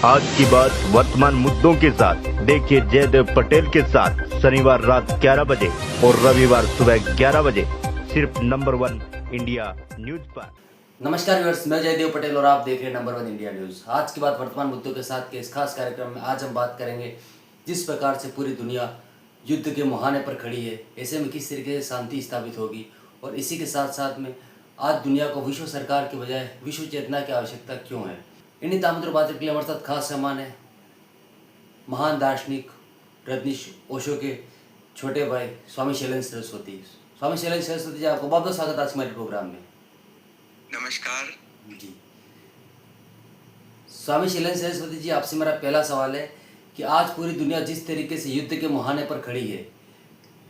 आज की बात वर्तमान मुद्दों के साथ देखिए जयदेव पटेल के साथ शनिवार रात 11 बजे और रविवार सुबह 11 बजे सिर्फ नंबर 1 इंडिया न्यूज पर। नमस्कार व्यूअर्स, मैं जयदेव पटेल और आप देख रहे हैं नंबर 1 इंडिया न्यूज। आज की बात वर्तमान मुद्दों के साथ के इस खास कार्यक्रम में आज हम बात करेंगे जिस प्रकार से पूरी दुनिया युद्ध के मुहाने पर खड़ी है, ऐसे में किस तरीके से शांति स्थापित होगी और इसी के साथ साथ में आज दुनिया को विश्व सरकार के बजाय विश्व चेतना की आवश्यकता क्यों है। इन्हीं तामुद्र बातों के लिए हमारे साथ खास सामान है महान दार्शनिक रजनीश ओशो के छोटे भाई स्वामी शैलेंद्र सरस्वती। स्वामी शैलेंद्र सरस्वती जी, आपको बहुत बहुत स्वागत आज हमारे प्रोग्राम में। नमस्कार जी स्वामी शैलेंद्र सरस्वती जी, आपसे मेरा पहला सवाल है कि आज पूरी दुनिया जिस तरीके से युद्ध के मुहाने पर खड़ी है,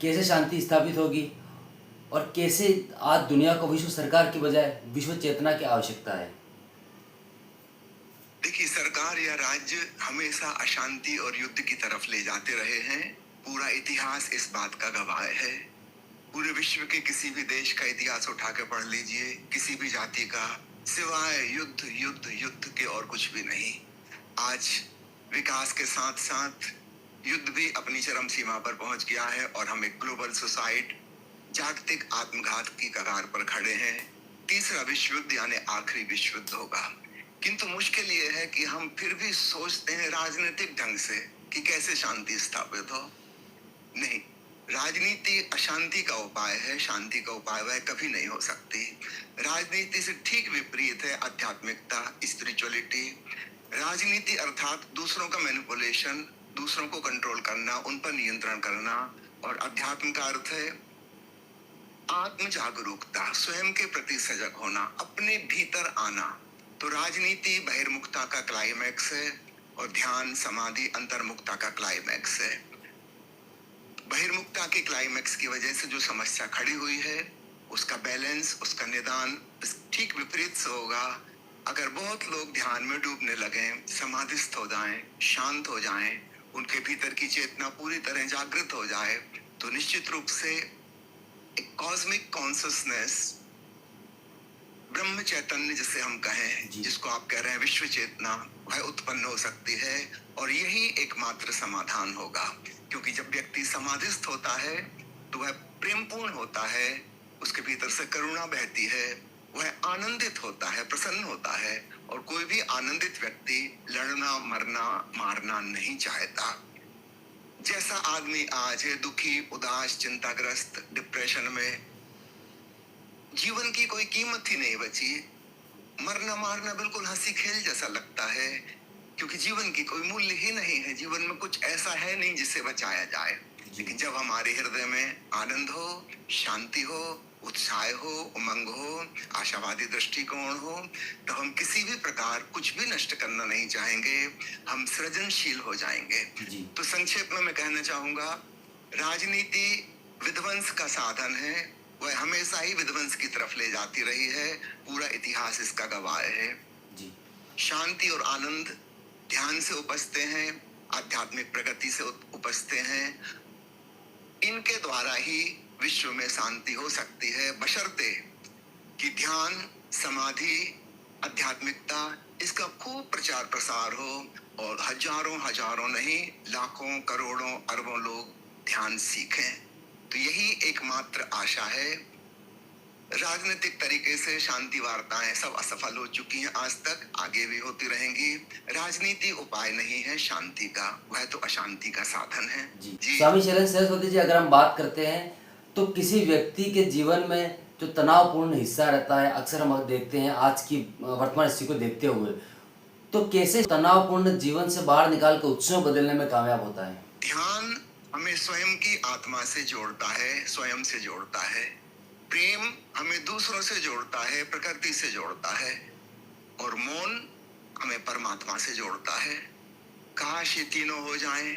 कैसे शांति स्थापित होगी और कैसे आज दुनिया को विश्व सरकार के बजाय विश्व चेतना की आवश्यकता है। देखिए, सरकार या राज्य हमेशा अशांति और युद्ध की तरफ ले जाते रहे हैं। पूरा इतिहास इस बात का गवाह है। पूरे विश्व के किसी भी देश का इतिहास उठा के पढ़ लीजिए, किसी भी जाति का, सिवाय युद्ध युद्ध युद्ध के और कुछ भी नहीं। आज विकास के साथ साथ युद्ध भी अपनी चरम सीमा पर पहुंच गया है और हम एक ग्लोबल सोसाइटी जागतिक आत्मघात की कगार पर खड़े हैं। तीसरा विश्व युद्ध यानी आखिरी विश्व युद्ध होगा। किंतु मुश्किल ये है कि हम फिर भी सोचते हैं राजनीतिक ढंग से कि कैसे शांति स्थापित हो। नहीं, राजनीति अशांति का उपाय है, शांति का उपाय वह कभी नहीं हो सकती। राजनीति से ठीक विपरीत है आध्यात्मिकता, स्पिरिचुअलिटी। राजनीति अर्थात दूसरों का मैनिपुलेशन, दूसरों को कंट्रोल करना, उन पर नियंत्रण करना, और अध्यात्म का अर्थ है आत्म जागरूकता, स्वयं के प्रति सजग होना, अपने भीतर आना। तो राजनीति बहिर्मुखता का क्लाइमैक्स है और ध्यान समाधि अंतर्मुखता का क्लाइमैक्स है। बहिर्मुखता के क्लाइमैक्स की वजह से जो समस्या खड़ी हुई है उसका बैलेंस, उसका निदान ठीक विपरीत से होगा। अगर बहुत लोग ध्यान में डूबने लगें, समाधिस्थ हो जाएं, शांत हो जाएं, उनके भीतर की चेतना पूरी तरह जागृत हो जाए, तो निश्चित रूप से एक कॉस्मिक कॉन्शसनेस, ब्रह्म चैतन्य जिसे हम कहें, जिसको आप कह रहे हैं विश्व चेतना, वह उत्पन्न हो सकती है। और यही एकमात्र समाधान होगा, क्योंकि जब व्यक्ति समाधिस्थ होता है तो वह प्रेमपूर्ण होता है, उसके भीतर से करुणा बहती है, वह आनंदित होता है, प्रसन्न होता है। और कोई भी आनंदित व्यक्ति लड़ना, मरना, मारना नहीं चाहता। जैसा आदमी आज है दुखी, उदास, चिंताग्रस्त, डिप्रेशन में, जीवन की कोई कीमत ही नहीं बची। मरना मारना बिल्कुल हंसी खेल जैसा लगता है, क्योंकि जीवन की कोई मूल्य ही नहीं है। जीवन में कुछ ऐसा है नहीं जिससे बचाया जाए। लेकिन जब हमारे हृदय में आनंद हो, शांति हो, उत्साह हो, उमंग हो, आशावादी दृष्टिकोण हो, तो हम किसी भी प्रकार कुछ भी नष्ट करना नहीं चाहेंगे, हम सृजनशील हो जाएंगे। तो संक्षेप में मैं कहना चाहूंगा, राजनीति विध्वंस का साधन है, वह हमेशा ही विध्वंस की तरफ ले जाती रही है। पूरा इतिहास इसका गवाह है। शांति और आनंद ध्यान से उपजते हैं, आध्यात्मिक प्रगति से उपजते हैं। इनके द्वारा ही विश्व में शांति हो सकती है, बशर्ते कि ध्यान, समाधि, आध्यात्मिकता इसका खूब प्रचार प्रसार हो और हजारों हजारों नहीं, लाखों, करोड़ों, अरबों लोग ध्यान सीखें। तो यही एकमात्र आशा है। राजनीतिक तरीके से शांति वार्ताएं सब असफल हो चुकी हैं आज तक, आगे भी होती रहेंगी। राजनीति उपाय नहीं है शांति का, वह तो अशांति का साधन है। जी स्वामी शैलेंद्र सरस्वती जी, अगर हम बात करते हैं तो किसी व्यक्ति के जीवन में जो तनावपूर्ण हिस्सा रहता है, अक्सर हम देखते हैं आज की वर्तमान स्थिति को देखते हुए, तो कैसे तनावपूर्ण जीवन से बाहर निकाल कर उत्सव बदलने में कामयाब होता है। ध्यान हमें स्वयं की आत्मा से जोड़ता है, स्वयं से जोड़ता है। प्रेम हमें दूसरों से जोड़ता है, प्रकृति से जोड़ता है। और मौन हमें परमात्मा से जोड़ता है। काश ये तीनों हो जाएं,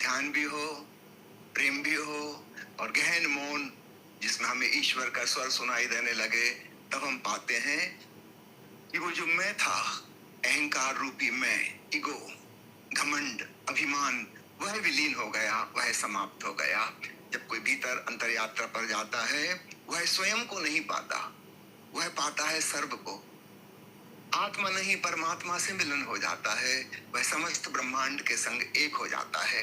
ध्यान भी हो, प्रेम भी हो और गहन मौन जिसमें हमें ईश्वर का स्वर सुनाई देने लगे। तब हम पाते हैं कि वो जो मैं था, अहंकार रूपी मैं, ईगो, घमंड, अभिमान, वह विलीन हो गया, वह समाप्त हो गया। जब कोई भीतर अंतर यात्रा पर जाता है, वह स्वयं को नहीं पाता, वह पाता है सर्व को। आत्मा नहीं परमात्मा से मिलन हो जाता है, वह समस्त ब्रह्मांड के संग एक हो जाता है।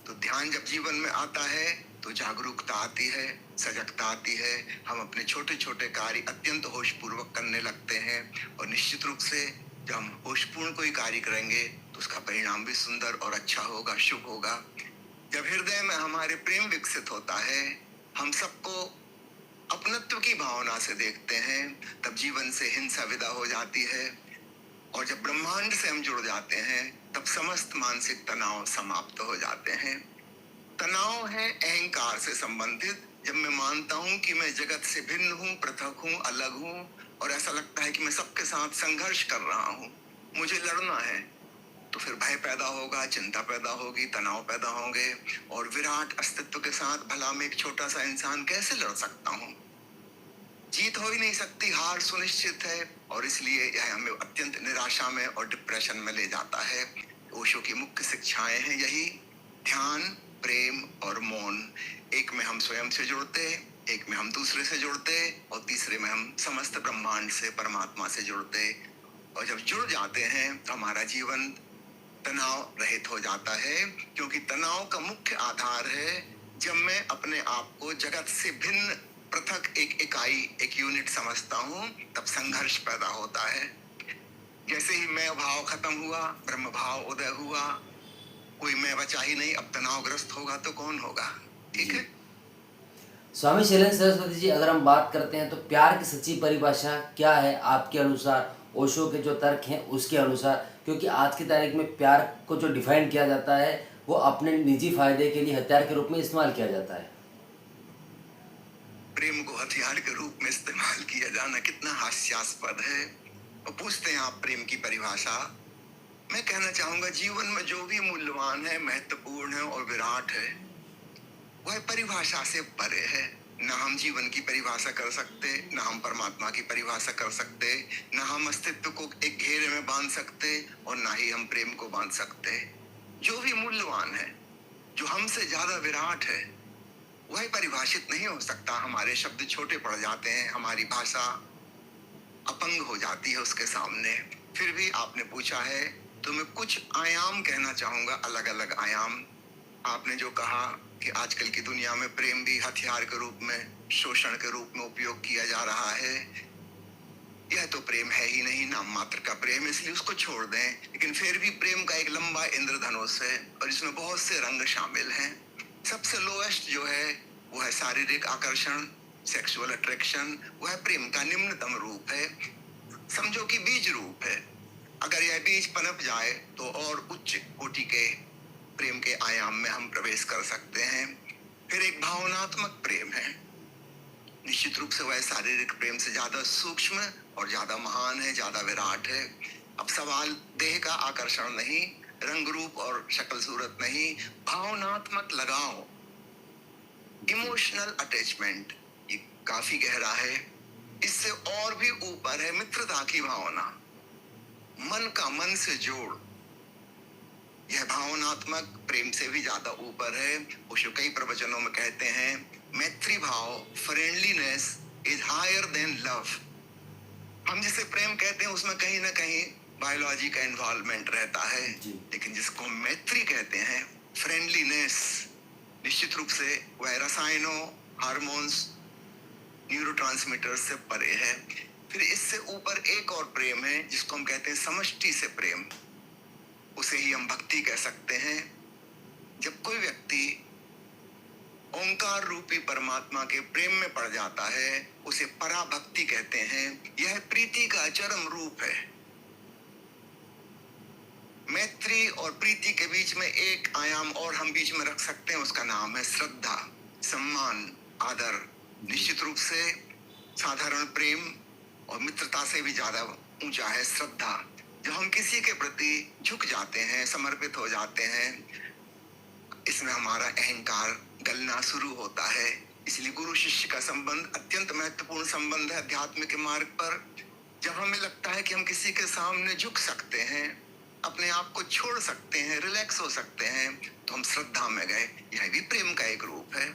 तो ध्यान जब जीवन में आता है तो जागरूकता आती है, सजगता आती है, हम अपने छोटे छोटे कार्य अत्यंत होशपूर्वक करने लगते हैं और निश्चित रूप से जब हम होशपूर्ण कोई कार्य करेंगे तो उसका परिणाम भी सुंदर और अच्छा होगा, शुभ होगा। जब हृदय में हमारे प्रेम विकसित होता है, हम सबको अपनत्व की भावना से देखते हैं, तब जीवन से हिंसा विदा हो जाती है और जब ब्रह्मांड से हम जुड़ जाते हैं तब समस्त मानसिक तनाव समाप्त हो जाते हैं। तनाव है अहंकार से संबंधित, जब मैं मानता हूं कि मैं जगत से भिन्न हूं, पृथक हूं, अलग हूं और ऐसा लगता है कि मैं सबके साथ संघर्ष कर रहा हूं, मुझे लड़ना है, तो फिर भय पैदा होगा, चिंता पैदा होगी, तनाव पैदा होंगे और विराट अस्तित्व के साथ भला मैं एक छोटा सा इंसान कैसे लड़ सकता हूं। जीत हो ही नहीं सकती, हार सुनिश्चित है और इसलिए यह हमें अत्यंत निराशा में और डिप्रेशन में ले जाता है। ओशो की मुख्य शिक्षाएं हैं यही, ध्यान, प्रेम और मौन। एक में हम स्वयं से जुड़ते, एक में हम दूसरे से जुड़ते और तीसरे में हम समस्त ब्रह्मांड से, परमात्मा से जुड़ते। और जब जुड़ जाते हैं तो हमारा जीवन तनाव रहित हो जाता है, क्योंकि तनाव का मुख्य आधार है जब मैं अपने आप को जगत से भिन्न, पृथक, एक इकाई, एक यूनिट समझता हूं, तब संघर्ष पैदा होता है। जैसे ही मैं भाव खत्म हुआ, ब्रह्म भाव उदय हुआ, कोई मैं बचा ही नहीं, अब तनावग्रस्त होगा तो कौन होगा, ठीक है। स्वामी शैलेंद्र सरस्वती जी, अगर हम बात करते हैं तो प्यार की सच्ची परिभाषा क्या है आपके अनुसार, ओशो के जो तर्क हैं उसके अनुसार? क्योंकि आज की तारीख में प्यार को जो डिफाइन किया जाता है वो अपने निजी फायदे के लिए हथियार के रूप में इस्तेमाल किया जाता है। प्रेम को हथियार के रूप में इस्तेमाल किया जाना कितना हास्यास्पद है। और पूछते हैं आप प्रेम की परिभाषा। मैं कहना चाहूंगा जीवन में जो भी मूल्यवान है, महत्वपूर्ण है और विराट है, वह परिभाषा से परे है। ना हम जीवन की परिभाषा कर सकते, ना हम परमात्मा की परिभाषा कर सकते, ना हम अस्तित्व को एक घेरे में बांध सकते और ना ही हम प्रेम को बांध सकते। जो भी मूल्यवान है, जो हमसे ज्यादा विराट है, वह परिभाषित नहीं हो सकता। हमारे शब्द छोटे पड़ जाते हैं, हमारी भाषा अपंग हो जाती है उसके सामने। फिर भी आपने पूछा है तो मैं कुछ आयाम कहना चाहूंगा, अलग अलग आयाम। आपने जो कहा कि आजकल की दुनिया में प्रेम भी हथियार के रूप में, शोषण के रूप में उपयोग किया जा रहा है, यह तो प्रेम है ही नहीं, नाम मात्र का प्रेम, इसलिए उसको छोड़ दें। लेकिन फिर भी प्रेम का एक लंबा इंद्रधनुष है और इसमें बहुत से रंग शामिल हैं। सबसे लोएस्ट जो है वो है शारीरिक आकर्षण, सेक्सुअल अट्रैक्शन। वह प्रेम का निम्नतम रूप है, समझो कि बीज रूप है। अगर यह बीज पनप जाए तो और उच्च कोटि के प्रेम के आयाम में हम प्रवेश कर सकते हैं। फिर एक भावनात्मक प्रेम है, निश्चित रूप से वह शारीरिक प्रेम से ज्यादा सूक्ष्म और ज्यादा महान है, ज्यादा विराट है। अब सवाल देह का आकर्षण नहीं, रंग रूप और शक्ल सूरत नहीं, भावनात्मक लगाव, इमोशनल अटैचमेंट, ये काफी गहरा है। इससे और भी ऊपर है मित्रता की भावना, मन का मन से जोड़। यह भावनात्मक प्रेम से भी ज्यादा ऊपर है। ओशो कई प्रवचनों में कहते हैं मैत्री भाव, friendliness is higher than love. हम जिसे प्रेम कहते हैं उसमें कहीं ना कहीं बायोलॉजी का इन्वॉल्वमेंट रहता है, लेकिन जिसको हम मैत्री कहते हैं, फ्रेंडलीनेस, निश्चित रूप से वह रसायनों, हार्मोन्स, न्यूरोट्रांसमीटर्स से परे है। फिर इससे ऊपर एक और प्रेम है जिसको हम कहते हैं समष्टि से प्रेम, उसे ही हम भक्ति कह सकते हैं। जब कोई व्यक्ति ओंकार रूपी परमात्मा के प्रेम में पड़ जाता है उसे पराभक्ति कहते हैं। यह प्रीति का चरम रूप है। मैत्री और प्रीति के बीच में एक आयाम और हम बीच में रख सकते हैं, उसका नाम है श्रद्धा, सम्मान, आदर। निश्चित रूप से साधारण प्रेम और मित्रता से भी ज्यादा ऊंचा है श्रद्धा। जब हम किसी के प्रति झुक जाते हैं, समर्पित हो जाते हैं, इसमें हमारा अहंकार गलना शुरू होता है। इसलिए गुरु शिष्य का संबंध अत्यंत महत्वपूर्ण संबंध है अध्यात्म के मार्ग पर। जब हमें लगता है कि हम किसी के सामने झुक सकते हैं, अपने आप को छोड़ सकते हैं, रिलैक्स हो सकते हैं, तो हम श्रद्धा में गए। यह भी प्रेम का एक रूप है।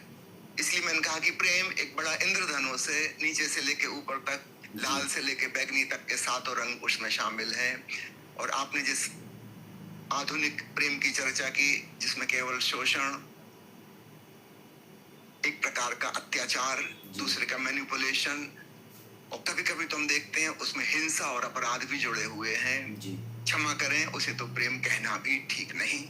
इसलिए मैंने कहा कि प्रेम एक बड़ा इंद्रधनुष है, नीचे से लेके ऊपर तक लाल से लेके बैगनी तक के सातों रंग उसमें शामिल हैं। और आपने जिस आधुनिक प्रेम की चर्चा की, जिसमें केवल शोषण, एक प्रकार का अत्याचार, दूसरे का मैनिपुलेशन, और कभी कभी तो हम देखते हैं उसमें हिंसा और अपराध भी जुड़े हुए हैं। जी क्षमा करें, उसे तो प्रेम कहना भी ठीक नहीं।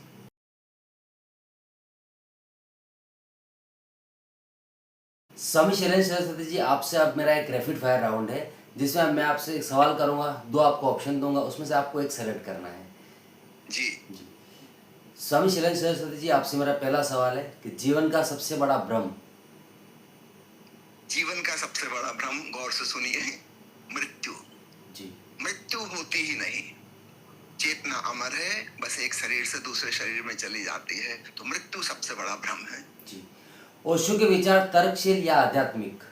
स्वामी शैलेंद्र सरस्वती जी, आपसे अब मेरा एक रैपिड फायर राउंड है जिसमें मैं आपसे एक सवाल करूंगा, दो आपको ऑप्शन दूंगा, उसमें से आपको एक सेलेक्ट करना है। जी। स्वामी शैलेंद्र सरस्वती जी, आपसे मेरा पहला सवाल है कि जीवन का सबसे बड़ा भ्रम। जीवन का सबसे बड़ा भ्रम, गौर से सुनिए, मृत्यु। जी मृत्यु होती ही नहीं, चेतना अमर है, बस एक शरीर से दूसरे शरीर में चली जाती है, तो मृत्यु सबसे बड़ा भ्रम है। जी। ओशो के विचार तर्कशील या आध्यात्मिक?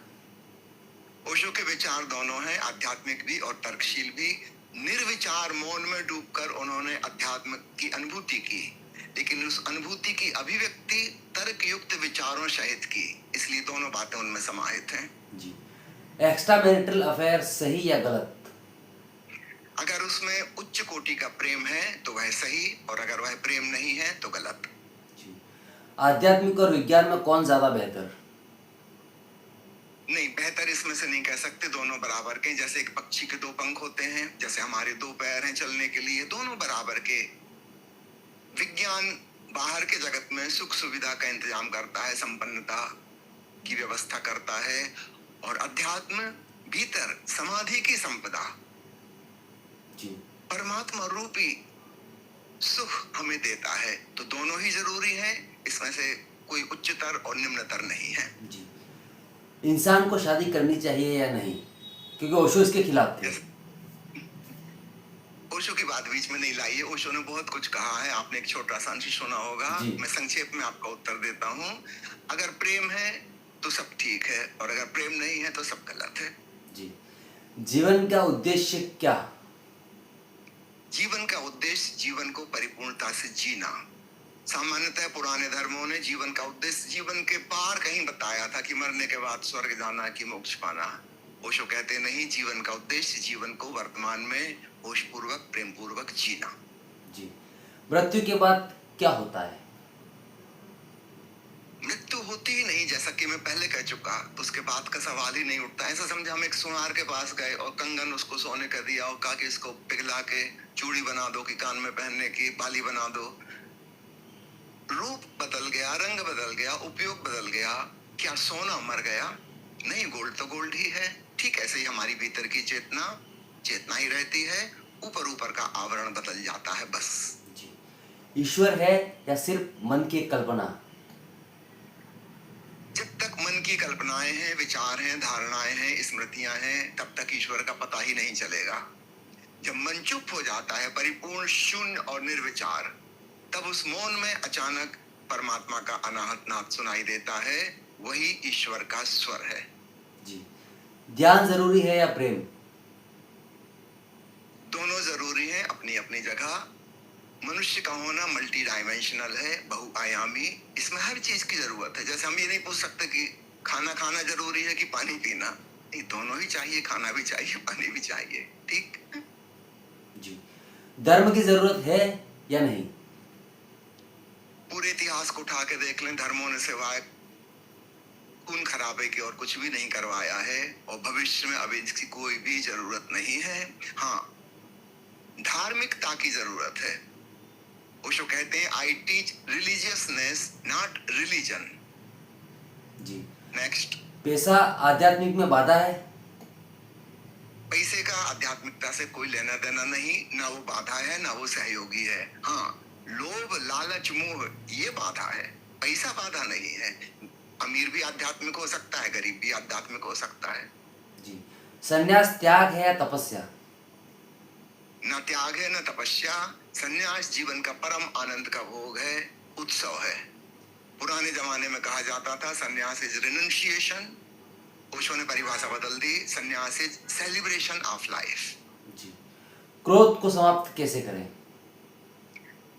ओशो के विचार दोनों हैं, आध्यात्मिक भी और तर्कशील भी। निर्विचार मौन में डूबकर उन्होंने अध्यात्म की अनुभूति की, लेकिन उस अनुभूति की अभिव्यक्ति तर्कयुक्त विचारों सहित की, इसलिए दोनों बातें उनमें समाहित हैं। जी। एक्स्ट्रा मैरिटल अफेयर सही या गलत? अगर उसमें उच्च कोटि का प्रेम है तो वह सही, और अगर वह प्रेम नहीं है तो गलत। जी। आध्यात्मिक और विज्ञान में कौन ज्यादा बेहतर? नहीं, बेहतर इसमें से नहीं कह सकते, दोनों बराबर के। जैसे एक पक्षी के दो पंख होते हैं, जैसे हमारे दो पैर हैं चलने के लिए, दोनों बराबर के। विज्ञान बाहर के जगत में सुख सुविधा का इंतजाम करता है, संपन्नता की व्यवस्था करता है, और अध्यात्म भीतर समाधि की संपदा, जी परमात्मा रूपी सुख हमें देता है। तो दोनों ही जरूरी हैं, इसमें से कोई उच्चतर और निम्नतर नहीं है। जी। इंसान को शादी करनी चाहिए या नहीं, क्योंकि ओशो इसके खिलाफ थे। ओशो की बात बीच में नहीं लाइए, ओशो ने बहुत कुछ कहा है, आपने एक छोटा सा अंश सुना होगा। मैं संक्षेप में आपका उत्तर देता हूँ। अगर प्रेम है तो सब ठीक है, और अगर प्रेम नहीं है तो सब गलत है। जी। जीवन का उद्देश्य क्या? जीवन का उद्देश्य जीवन को परिपूर्णता से जीना। सामान्यतः पुराने धर्मों ने जीवन का उद्देश्य जीवन के पार कहीं बताया था, कि मरने के बाद स्वर्ग जाना, कि मोक्ष पाना। ओशो कहते नहीं, जीवन का उद्देश्य जीवन को वर्तमान में होशपूर्वक, प्रेम पूर्वक जीना। जी। मृत्यु के बाद क्या होता है? मृत्यु होती ही नहीं, जैसा कि मैं पहले कह चुका, तो उसके बाद का सवाल ही नहीं उठता। ऐसा समझा हम एक सुनार के पास गए और कंगन उसको सोने का दिया और कहा कि इसको पिघला के चूड़ी बना दो, कि कान में पहनने की बाली बना दो। रूप बदल गया, रंग बदल गया, उपयोग बदल गया, क्या सोना मर गया? नहीं, गोल्ड तो गोल्ड ही है। ठीक ऐसे ही हमारी भीतर की चेतना चेतना ही रहती है, ऊपर ऊपर का आवरण बदल जाता है, बस। जी। ईश्वर है या सिर्फ मन की कल्पना? जब तक मन की कल्पनाएं हैं, विचार हैं, धारणाएं हैं, स्मृतियां हैं, तब तक ईश्वर का पता ही नहीं चलेगा। जब मन चुप हो जाता है, परिपूर्ण शून्य और निर्विचार, तब उस मौन में अचानक परमात्मा का अनाहत नाद सुनाई देता है, वही ईश्वर का स्वर है। जी। ध्यान जरूरी है या प्रेम? दोनों जरूरी हैं अपनी अपनी जगह। मनुष्य का होना मल्टी डायमेंशनल है, बहुआयामी, इसमें हर चीज की जरूरत है। जैसे हम ये नहीं पूछ सकते कि खाना खाना जरूरी है कि पानी पीना, नहीं, दोनों ही चाहिए, खाना भी चाहिए, पानी भी चाहिए। ठीक। जी। धर्म की जरूरत है या नहीं? पूरे इतिहास को उठा के देख लें, धर्मों ने सिवाय खून खराबे के और कुछ भी नहीं करवाया है, और भविष्य में अब इसकी कोई भी जरूरत नहीं है। हाँ, धार्मिकता की जरूरत है। ओशो कहते हैं, I teach religiousness not religion. जी। नेक्स्ट। पैसा आध्यात्मिक में बाधा है? पैसे का आध्यात्मिकता से कोई लेना देना नहीं, ना वो बाधा है ना वो सहयोगी है। हाँ, लोभ, लालच, मोह ये बाधा है, पैसा बाधा नहीं है। अमीर भी आध्यात्मिक हो सकता है, गरीब भी आध्यात्मिक हो सकता है। जी। संन्यास त्याग है या तपस्या? न त्याग है न तपस्या। संन्यास जीवन का परम आनंद का भोग है, उत्सव है। पुराने जमाने में कहा जाता था संन्यास इज रिनंशिएशन, ओशो ने परिभाषा बदल दी, संन्यास इज सेलिब्रेशन ऑफ लाइफ। जी। क्रोध को समाप्त कैसे करें?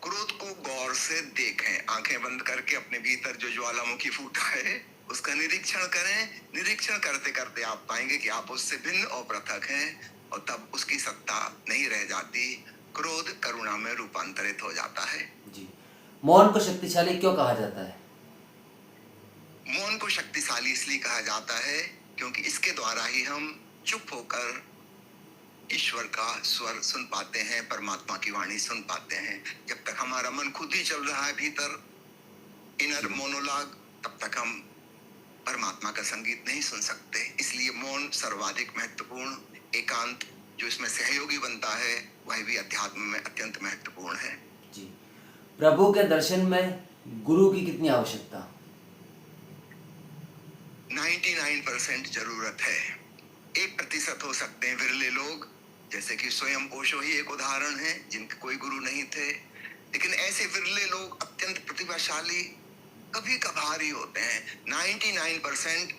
क्रोध को गौर से देखें, आंखें बंद करके अपने भीतर जो ज्वालामुखी फूटा है उसका निरीक्षण करें। निरीक्षण करते करते आप पाएंगे कि आप उससे भिन्न और पृथक हैं, और तब उसकी सत्ता नहीं रह जाती। क्रोध करुणा में रूपांतरित हो जाता है। जी, मौन को शक्तिशाली क्यों कहा जाता है? मौन को शक्तिशाली इसलिए कहा जाता है क्योंकि इसके द्वारा ही हम चुप होकर ईश्वर का स्वर सुन पाते हैं, परमात्मा की वाणी सुन पाते हैं। जब तक हमारा मन खुद ही चल रहा है भीतर, इनर मोनोलॉग, तब तक हम परमात्मा का संगीत नहीं सुन सकते। इसलिए मौन सर्वाधिक महत्वपूर्ण, एकांत जो इसमें सहयोगी बनता है, वह भी अध्यात्म में अत्यंत महत्वपूर्ण है। जी, प्रभु के दर्शन में गुरु की कितनी आवश्यकता? 99% जरूरत है। 1% हो सकते हैं विरले लोग, जैसे कि स्वयं ओशो ही एक उदाहरण है जिनके कोई गुरु नहीं थे। लेकिन ऐसे विरले लोग अत्यंत प्रतिभाशाली कभी कभार ही होते हैं। 99%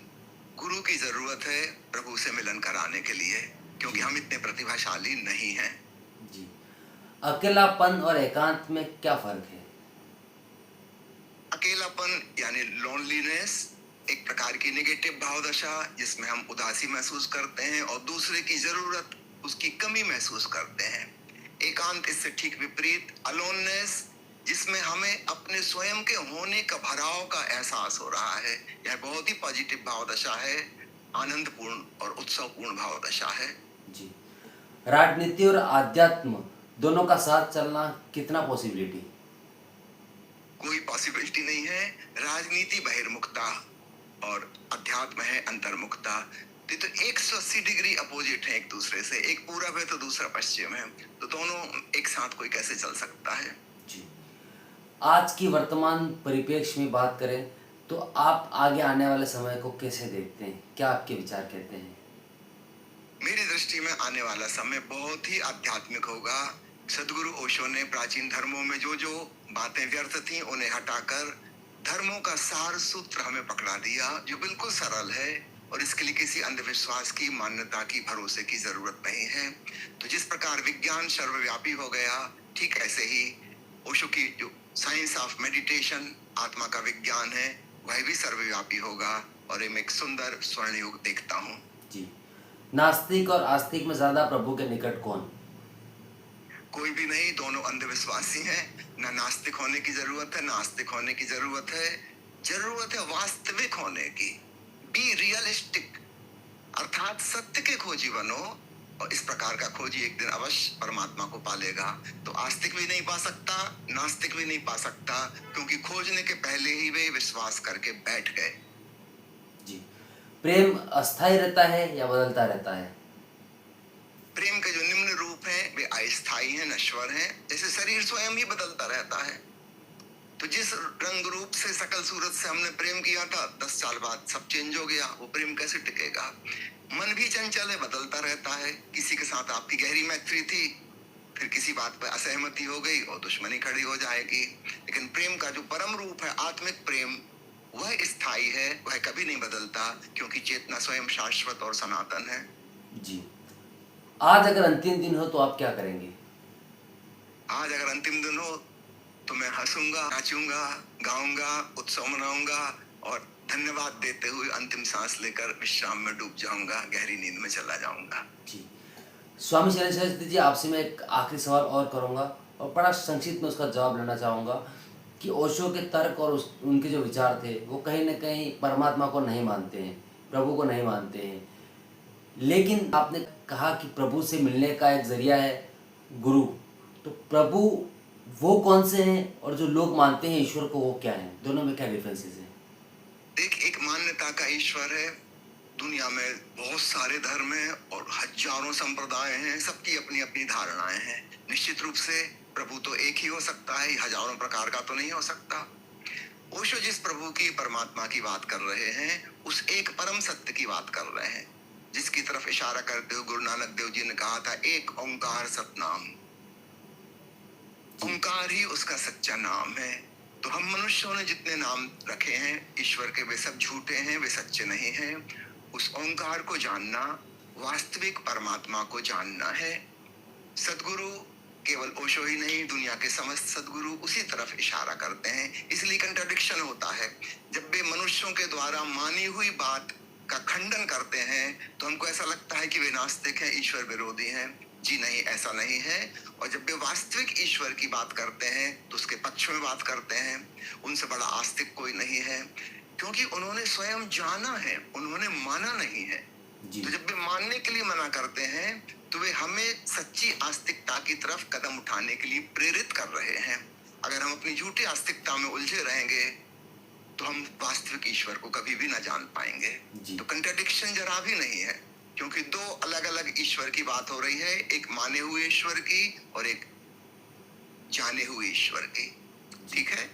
गुरु की जरूरत है प्रभु से मिलन कराने के लिए, क्योंकि हम इतने प्रतिभाशाली नहीं हैं। जी, अकेलापन और एकांत में क्या फर्क है? अकेलापन यानी लोनलीनेस एक प्रकार की नेगेटिव भाव दशा, जिसमें हम उदासी महसूस करते हैं और दूसरे की जरूरत, उसकी कमी महसूस करते हैं। एकांत इससे ठीक विपरीत अलोननेस, जिसमें हमें अपने स्वयं के होने का भराव का एहसास हो रहा है। यह बहुत ही पॉजिटिव भाव दशा है, आनंदपूर्ण और उत्सवपूर्ण भाव दशा है। जी, राजनीति और आध्यात्म दोनों का साथ चलना कितना पॉसिबिलिटी? कोई पॉसिबिलिटी नहीं है। राजनीति बहिर्मुखता और अध्यात्म है अंतर्मुखता। तो 180 डिग्री अपोजिट है एक दूसरे से। एक पूरब है तो दूसरा पश्चिम है, तो दोनों एक साथ कोई कैसे चल सकता है। जी, आज की वर्तमान परिप्रेक्ष्य में बात करें तो आप आगे आने वाले समय को कैसे देखते हैं? क्या आपके विचार कहते हैं? मेरी दृष्टि में आने वाला समय बहुत ही आध्यात्मिक होगा। सदगुरु ओशो ने प्राचीन धर्मों में जो जो बातें व्यर्थ थीं उन्हें हटाकर धर्मों का सार सूत्र हमें पकड़ा दिया, जो बिल्कुल सरल है, और इसके लिए किसी अंधविश्वास की, मान्यता की, भरोसे की जरूरत नहीं है। तो जिस प्रकार विज्ञान सर्वव्यापी हो गया, ठीक ऐसे ही ओशो की जो साइंस ऑफ मेडिटेशन, आत्मा का विज्ञान है, वह भी सर्वव्यापी होगा, और मैं एक सुंदर स्वर्ण युग देखता हूँ। जी, नास्तिक और आस्तिक में ज्यादा प्रभु के निकट कौन? कोई भी नहीं, दोनों अंधविश्वासी हैं। ना नास्तिक होने की जरूरत है, ना आस्तिक होने की जरूरत है। जरूरत है वास्तविक होने की। बी रियलिस्टिक, अर्थात सत्य के खोजी बनो, और इस प्रकार का खोजी एक दिन अवश्य परमात्मा को पालेगा। तो आस्तिक भी नहीं पा सकता, नास्तिक भी नहीं पा सकता, क्योंकि खोजने के पहले ही वे विश्वास करके बैठ गए। जी, प्रेम अस्थायी रहता है या बदलता रहता है? प्रेम के जो निम्न रूप हैं वे अस्थायी हैं, नश्वर हैं। जैसे शरीर स्वयं ही बदलता रहता है, तो जिस रंग रूप से, सकल सूरत से हमने प्रेम किया था, 10 साल बाद सब चेंज हो गया। वो प्रेम कैसे टिकेगा? मन भी चंचल है, बदलता रहता है। किसी के साथ आपकी गहरी मैत्री थी, फिर किसी बात पर असहमति हो गई और दुश्मनी खड़ी हो जाएगी। लेकिन प्रेम का जो परम रूप है, आत्मिक प्रेम, वह स्थायी है, वह कभी नहीं बदलता, क्योंकि चेतना स्वयं शाश्वत और सनातन है। जी, आज अगर अंतिम दिन हो तो आप क्या करेंगे? आज अगर अंतिम दिन हो तो मैं हंसूंगा, नाचूंगा, गाऊंगा, उत्सव मनाऊंगा, और धन्यवाद देते हुए अंतिम सांस लेकर विश्राम में डूब जाऊंगा, गहरी नींद में चला जाऊंगा। जी, स्वामी शरण सरस्वती जी, आपसे मैं एक आखिरी सवाल और करूंगा और बड़ा संक्षिप्त में उसका जवाब लेना चाहूँगा कि ओशो के तर्क और उनके जो विचार थे वो कहीं न कहीं परमात्मा को नहीं मानते हैं, प्रभु को नहीं मानते हैं। लेकिन आपने कहा कि प्रभु से मिलने का एक जरिया है गुरु, तो प्रभु वो कौन से हैं और जो लोग मानते हैं ईश्वर को वो क्या हैं? दोनों में क्या डिफरेंसेस हैं? एक मान्यता का ईश्वर है। दुनिया में बहुत सारे धर्म हैं और हजारों संप्रदाय हैं, सबकी अपनी अपनी धारणाएं हैं। निश्चित रूप से प्रभु तो एक ही हो सकता है, हजारों प्रकार का तो नहीं हो सकता। ओशो जिस प्रभु की, परमात्मा की बात कर रहे हैं, उस एक परम सत्य की बात कर रहे हैं, जिसकी तरफ इशारा करते हुए गुरु नानक देव जी ने कहा था, एक ओंकार सतनाम। ओंकार ही उसका सच्चा नाम है। तो हम मनुष्यों ने जितने नाम रखे हैं ईश्वर के, वे सब झूठे हैं, वे सच्चे नहीं हैं। उस ओंकार को जानना, वास्तविक परमात्मा को जानना है। सदगुरु केवल ओशो ही नहीं, दुनिया के समस्त सद्गुरु उसी तरफ इशारा करते हैं। इसलिए कंट्राडिक्शन होता है। जब वे मनुष्यों के द्वारा मानी हुई बात का खंडन करते हैं तो हमको ऐसा लगता है कि वे नास्तिक हैं, ईश्वर विरोधी हैं। जी नहीं, ऐसा नहीं है। और जब वे वास्तविक ईश्वर की बात करते हैं तो उसके पक्ष में बात करते हैं। उनसे बड़ा आस्तिक कोई नहीं है, क्योंकि उन्होंने स्वयं जाना है, उन्होंने माना नहीं है। तो जब वे मानने के लिए मना करते हैं तो वे हमें सच्ची आस्तिकता की तरफ कदम उठाने के लिए प्रेरित कर रहे हैं। अगर हम अपनी झूठी आस्तिकता में उलझे रहेंगे तो हम वास्तविक ईश्वर को कभी भी ना जान पाएंगे। तो कंट्राडिक्शन जरा भी नहीं है, क्योंकि दो अलग अलग ईश्वर की बात हो रही है, एक माने हुए ईश्वर की और एक जाने हुए ईश्वर की। ठीक है।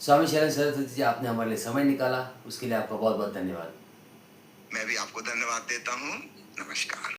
स्वामी शरण सरस्वती जी, आपने हमारे लिए समय निकाला, उसके लिए आपका बहुत बहुत धन्यवाद। मैं भी आपको धन्यवाद देता हूँ। नमस्कार।